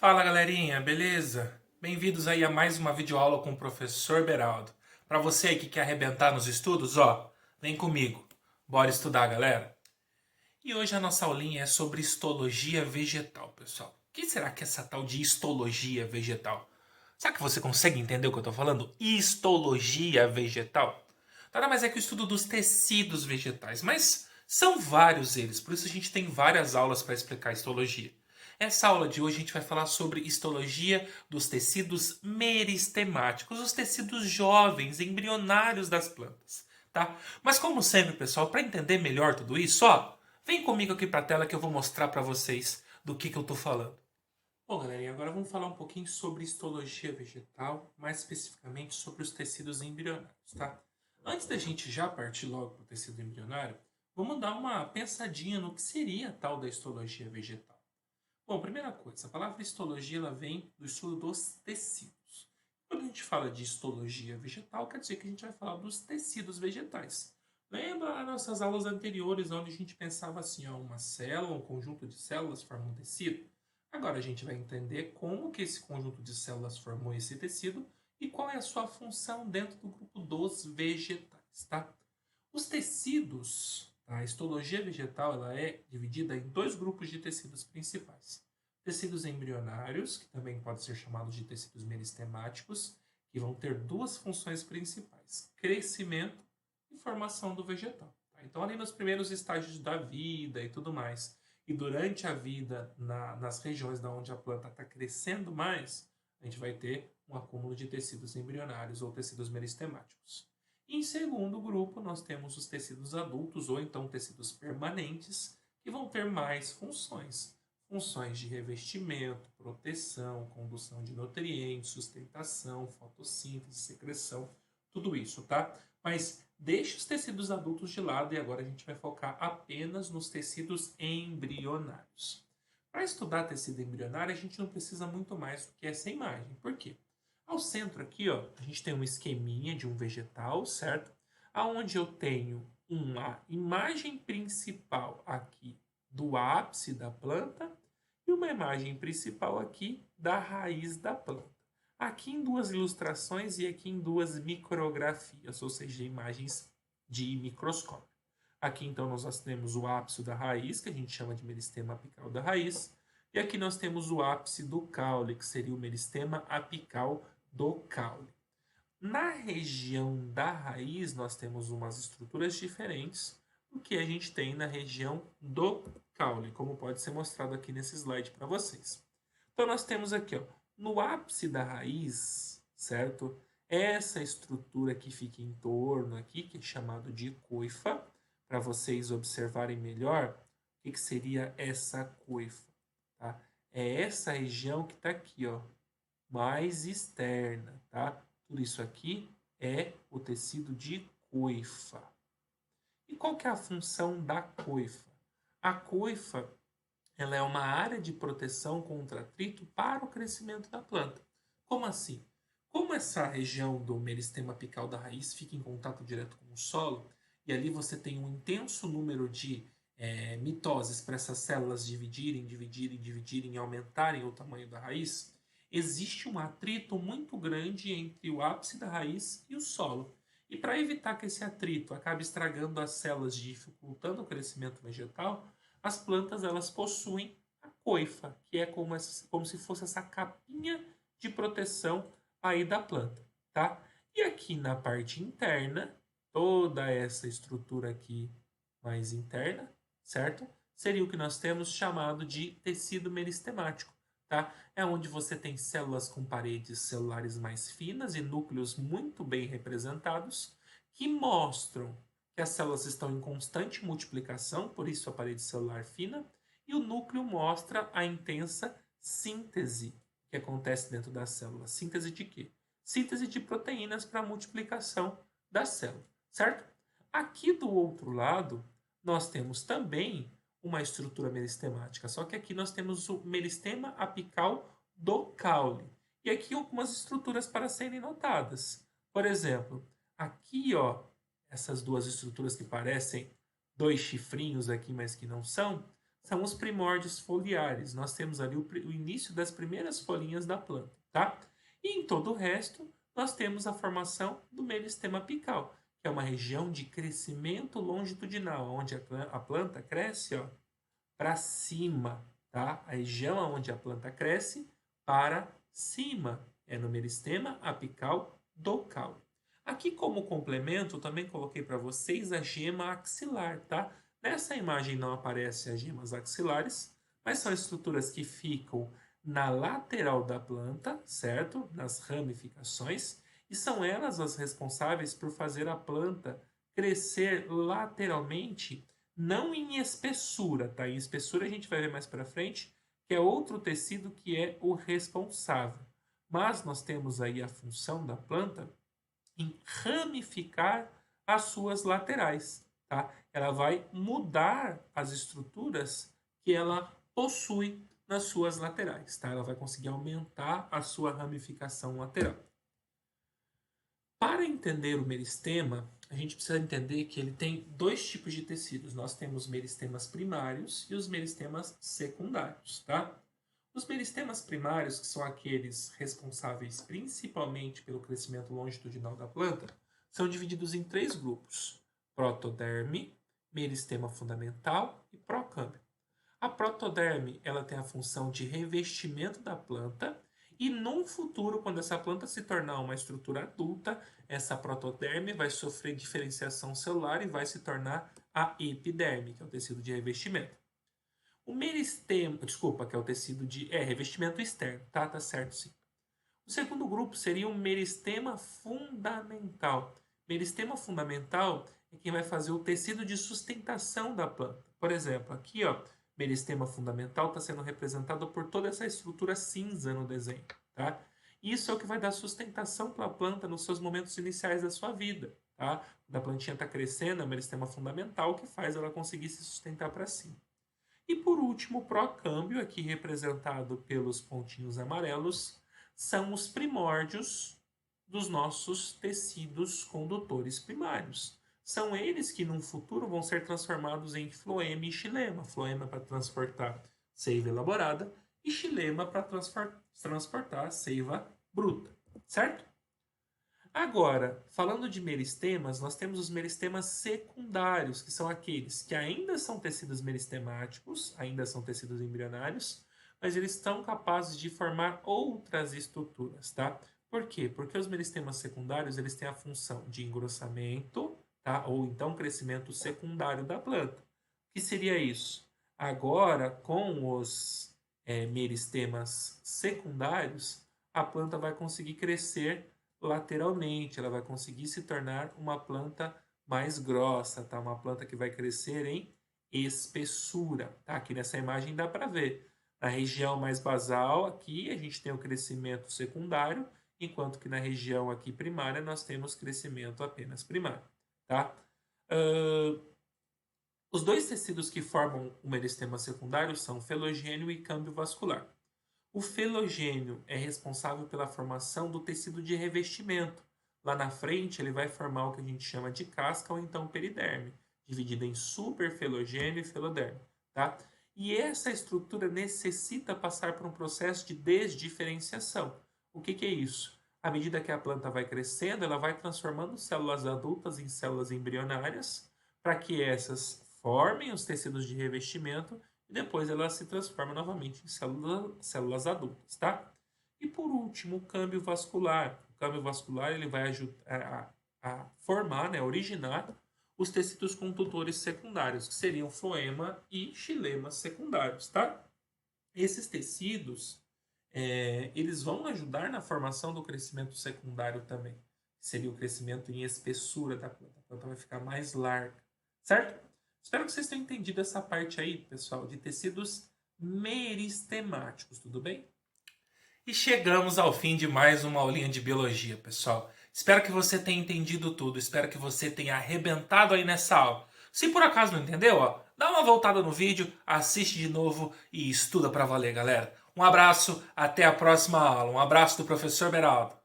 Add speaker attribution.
Speaker 1: Fala galerinha, beleza? Bem-vindos aí a mais uma videoaula com o professor Beraldo. Para você aí que quer arrebentar nos estudos, vem comigo. Bora estudar, galera? E hoje a nossa aulinha é sobre histologia vegetal, pessoal. O que será que é essa tal de histologia vegetal? Será que você consegue entender o que eu estou falando? Histologia vegetal? Nada mais é que o estudo dos tecidos vegetais, mas são vários eles, por isso a gente tem várias aulas para explicar histologia. Essa aula de hoje a gente vai falar sobre histologia dos tecidos meristemáticos, os tecidos jovens, embrionários das plantas, tá? Mas como sempre, pessoal, para entender melhor tudo isso, vem comigo aqui para a tela que eu vou mostrar para vocês do que eu estou falando. Bom, galerinha, agora vamos falar um pouquinho sobre histologia vegetal, mais especificamente sobre os tecidos embrionários, tá? Antes da gente já partir logo para o tecido embrionário, vamos dar uma pensadinha no que seria a tal da histologia vegetal. Bom, primeira coisa, a palavra histologia ela vem do estudo dos tecidos. Quando a gente fala de histologia vegetal, quer dizer que a gente vai falar dos tecidos vegetais. Lembra as nossas aulas anteriores, onde a gente pensava assim, uma célula, um conjunto de células forma um tecido? Agora a gente vai entender como que esse conjunto de células formou esse tecido e qual é a sua função dentro do grupo dos vegetais, tá? Os tecidos, a histologia vegetal ela é dividida em dois grupos de tecidos principais. Tecidos embrionários, que também podem ser chamados de tecidos meristemáticos, que vão ter duas funções principais: crescimento e formação do vegetal. Então, ali nos primeiros estágios da vida e tudo mais, e durante a vida nas regiões onde a planta está crescendo mais, a gente vai ter um acúmulo de tecidos embrionários ou tecidos meristemáticos. E em segundo grupo, nós temos os tecidos adultos ou então tecidos permanentes, que vão ter mais funções. Funções de revestimento, proteção, condução de nutrientes, sustentação, fotossíntese, secreção, tudo isso, tá? Mas deixe os tecidos adultos de lado e agora a gente vai focar apenas nos tecidos embrionários. Para estudar tecido embrionário, a gente não precisa muito mais do que essa imagem. Por quê? Ao centro aqui, a gente tem um esqueminha de um vegetal, certo? Aonde eu tenho uma imagem principal aqui do ápice da planta e uma imagem principal aqui da raiz da planta. Aqui em duas ilustrações e aqui em duas micrografias, ou seja, imagens de microscópio. Aqui então nós temos o ápice da raiz, que a gente chama de meristema apical da raiz, e aqui nós temos o ápice do caule, que seria o meristema apical do caule. Na região da raiz, nós temos umas estruturas diferentes do que a gente tem na região do caule, como pode ser mostrado aqui nesse slide para vocês. Então, nós temos aqui, no ápice da raiz, certo? Essa estrutura que fica em torno aqui, que é chamado de coifa, para vocês observarem melhor o que seria essa coifa, tá? É essa região que está aqui, mais externa, tá? Tudo isso aqui é o tecido de coifa. E qual que é a função da coifa? A coifa ela é uma área de proteção contra atrito para o crescimento da planta. Como assim? Como essa região do meristema apical da raiz fica em contato direto com o solo, e ali você tem um intenso número de mitoses para essas células dividirem e aumentarem o tamanho da raiz, existe um atrito muito grande entre o ápice da raiz e o solo. E para evitar que esse atrito acabe estragando as células, dificultando o crescimento vegetal, as plantas elas possuem a coifa, que é como se fosse essa capinha de proteção aí da planta, tá? E aqui na parte interna, toda essa estrutura aqui mais interna, certo? Seria o que nós temos chamado de tecido meristemático, tá? É onde você tem células com paredes celulares mais finas e núcleos muito bem representados, que mostram que as células estão em constante multiplicação, por isso a parede celular fina, e o núcleo mostra a intensa síntese que acontece dentro da célula. Síntese de quê? Síntese de proteínas para a multiplicação da célula, certo? Aqui do outro lado, nós temos também uma estrutura meristemática, só que aqui nós temos o meristema apical do caule. E aqui algumas estruturas para serem notadas. Por exemplo, aqui, essas duas estruturas que parecem dois chifrinhos aqui, mas que não são, são os primórdios foliares. Nós temos ali o início das primeiras folhinhas da planta, tá? E em todo o resto, nós temos a formação do meristema apical, que é uma região de crescimento longitudinal, onde a planta cresce para cima, tá? A região onde a planta cresce para cima é no meristema apical do caule. Aqui, como complemento, também coloquei para vocês a gema axilar, tá? Nessa imagem não aparecem as gemas axilares, mas são estruturas que ficam na lateral da planta, certo? Nas ramificações, e são elas as responsáveis por fazer a planta crescer lateralmente, não em espessura, tá? Em espessura a gente vai ver mais para frente, que é outro tecido que é o responsável. Mas nós temos aí a função da planta em ramificar as suas laterais, tá? Ela vai mudar as estruturas que ela possui nas suas laterais, tá? Ela vai conseguir aumentar a sua ramificação lateral. Para entender o meristema, a gente precisa entender que ele tem dois tipos de tecidos. Nós temos meristemas primários e os meristemas secundários, tá? Os meristemas primários, que são aqueles responsáveis principalmente pelo crescimento longitudinal da planta, são divididos em três grupos: protoderme, meristema fundamental e procâmbio. A protoderme, ela tem a função de revestimento da planta e num futuro, quando essa planta se tornar uma estrutura adulta, essa protoderme vai sofrer diferenciação celular e vai se tornar a epiderme, que é o tecido de revestimento. O meristema, desculpa, que é o tecido de revestimento externo, tá? Tá certo, sim. O segundo grupo seria o meristema fundamental. Meristema fundamental é quem vai fazer o tecido de sustentação da planta. Por exemplo, aqui, ó, meristema fundamental está sendo representado por toda essa estrutura cinza no desenho, tá? Isso é o que vai dar sustentação para a planta nos seus momentos iniciais da sua vida, tá? Quando a plantinha está crescendo, é o meristema fundamental que faz ela conseguir se sustentar para cima. E por último, o procâmbio, aqui representado pelos pontinhos amarelos, são os primórdios dos nossos tecidos condutores primários. São eles que, num futuro, vão ser transformados em floema e xilema. Floema para transportar seiva elaborada e xilema para transportar seiva bruta, certo? Agora, falando de meristemas, nós temos os meristemas secundários, que são aqueles que ainda são tecidos meristemáticos, ainda são tecidos embrionários, mas eles estão capazes de formar outras estruturas, tá? Por quê? Porque os meristemas secundários, eles têm a função de engrossamento, tá? Ou então crescimento secundário da planta. O que seria isso? Agora, com os meristemas secundários, a planta vai conseguir crescer lateralmente, ela vai conseguir se tornar uma planta mais grossa, tá? Uma planta que vai crescer em espessura, tá? Aqui nessa imagem dá para ver. Na região mais basal, aqui a gente tem o crescimento secundário, enquanto que na região aqui primária nós temos crescimento apenas primário, tá? Os dois tecidos que formam o meristema secundário são felogênio e câmbio vascular. O felogênio é responsável pela formação do tecido de revestimento. Lá na frente, ele vai formar o que a gente chama de casca ou então periderme, dividida em superfelogênio e feloderme, tá? E essa estrutura necessita passar por um processo de desdiferenciação. O que é isso? À medida que a planta vai crescendo, ela vai transformando células adultas em células embrionárias, para que essas formem os tecidos de revestimento e depois ela se transforma novamente em células adultas, tá? E por último, o câmbio vascular. O câmbio vascular ele vai ajudar a formar, né, originar os tecidos condutores secundários, que seriam floema e xilema secundários, tá? Esses tecidos, eles vão ajudar na formação do crescimento secundário também, que seria o crescimento em espessura da planta. A planta vai ficar mais larga, certo? Espero que vocês tenham entendido essa parte aí, pessoal, de tecidos meristemáticos, tudo bem? E chegamos ao fim de mais uma aulinha de biologia, pessoal. Espero que você tenha entendido tudo, espero que você tenha arrebentado aí nessa aula. Se por acaso não entendeu, dá uma voltada no vídeo, assiste de novo e estuda pra valer, galera. Um abraço, até a próxima aula. Um abraço do professor Beraldo.